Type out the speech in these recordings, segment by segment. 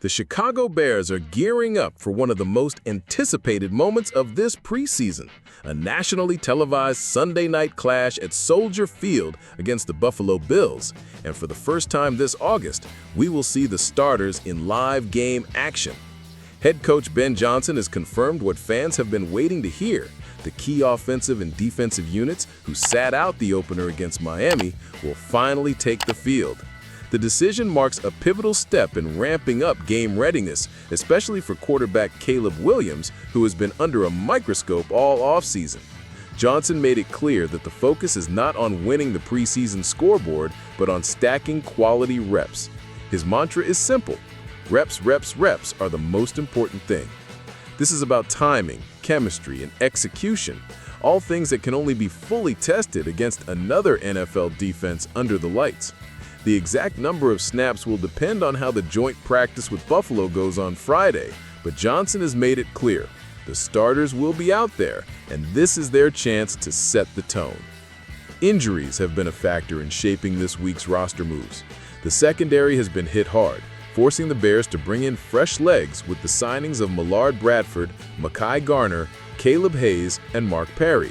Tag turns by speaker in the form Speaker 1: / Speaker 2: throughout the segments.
Speaker 1: The Chicago Bears are gearing up for one of the most anticipated moments of this preseason, a nationally televised Sunday night clash at Soldier Field against the Buffalo Bills. And for the first time this August, we will see the starters in live game action. Head coach Ben Johnson has confirmed what fans have been waiting to hear. The key offensive and defensive units who sat out the opener against Miami will finally take the field. The decision marks a pivotal step in ramping up game readiness, especially for quarterback Caleb Williams, who has been under a microscope all offseason. Johnson made it clear that the focus is not on winning the preseason scoreboard, but on stacking quality reps. His mantra is simple: reps, reps, reps are the most important thing. This is about timing, chemistry, and execution, all things that can only be fully tested against another NFL defense under the lights. The exact number of snaps will depend on how the joint practice with Buffalo goes on Friday, but Johnson has made it clear the starters will be out there, and this is their chance to set the tone. Injuries have been a factor in shaping this week's roster moves. The secondary has been hit hard, forcing the Bears to bring in fresh legs with the signings of Millard Bradford, Mekhi Garner, Caleb Hayes, and Mark Perry.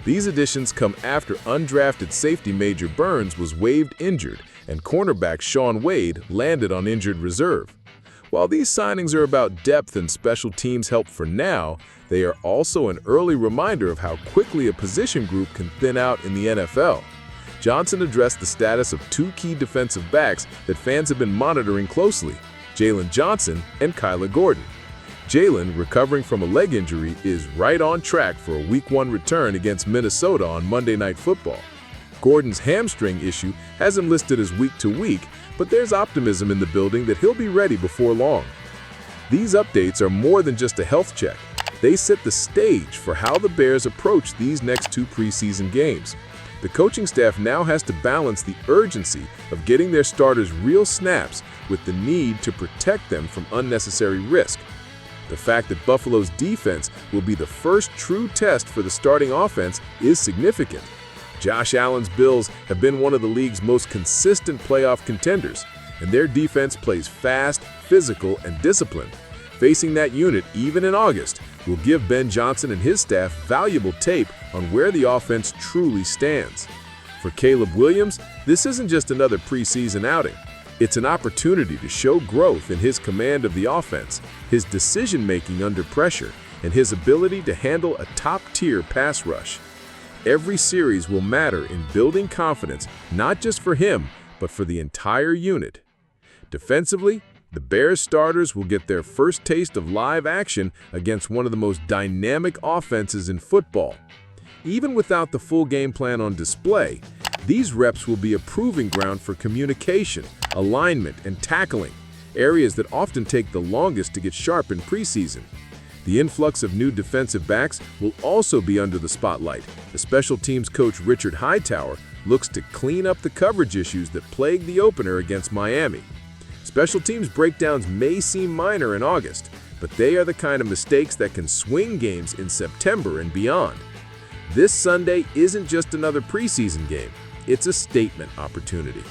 Speaker 1: These additions come after undrafted safety Major Burns was waived injured, and cornerback Shaun Wade landed on injured reserve. While these signings are about depth and special teams help for now, they are also an early reminder of how quickly a position group can thin out in the NFL. Johnson addressed the status of two key defensive backs that fans have been monitoring closely: Jalen Johnson and Kyler Gordon. Jalen, recovering from a leg injury, is right on track for a Week 1 return against Minnesota on Monday Night Football. Gordon's hamstring issue has him listed as week to week, but there's optimism in the building that he'll be ready before long. These updates are more than just a health check. They set the stage for how the Bears approach these next two preseason games. The coaching staff now has to balance the urgency of getting their starters real snaps with the need to protect them from unnecessary risk. The fact that Buffalo's defense will be the first true test for the starting offense is significant. Josh Allen's Bills have been one of the league's most consistent playoff contenders, and their defense plays fast, physical, and disciplined. Facing that unit, even in August, will give Ben Johnson and his staff valuable tape on where the offense truly stands. For Caleb Williams, this isn't just another preseason outing. It's an opportunity to show growth in his command of the offense, his decision-making under pressure, and his ability to handle a top-tier pass rush. Every series will matter in building confidence, not just for him, but for the entire unit. Defensively, the Bears starters will get their first taste of live action against one of the most dynamic offenses in football. Even without the full game plan on display, these reps will be a proving ground for communication, alignment, and tackling, areas that often take the longest to get sharp in preseason. The influx of new defensive backs will also be under the spotlight. The special teams coach Richard Hightower looks to clean up the coverage issues that plagued the opener against Miami. Special teams breakdowns may seem minor in August, but they are the kind of mistakes that can swing games in September and beyond. This Sunday isn't just another preseason game, it's a statement opportunity.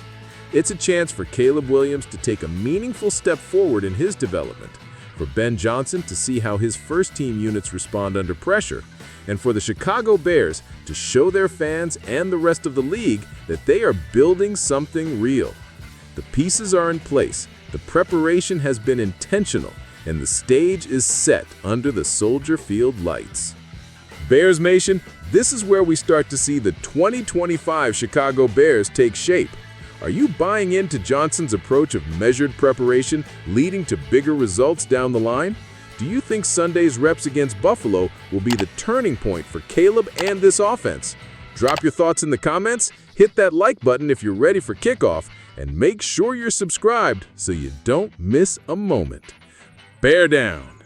Speaker 1: It's a chance for Caleb Williams to take a meaningful step forward in his development, for Ben Johnson to see how his first-team units respond under pressure, and for the Chicago Bears to show their fans and the rest of the league that they are building something real. The pieces are in place, the preparation has been intentional, and the stage is set under the Soldier Field lights. Bears Nation, this is where we start to see the 2025 Chicago Bears take shape. Are you buying into Johnson's approach of measured preparation leading to bigger results down the line? Do you think Sunday's reps against Buffalo will be the turning point for Caleb and this offense? Drop your thoughts in the comments, hit that like button if you're ready for kickoff, and make sure you're subscribed so you don't miss a moment. Bear down!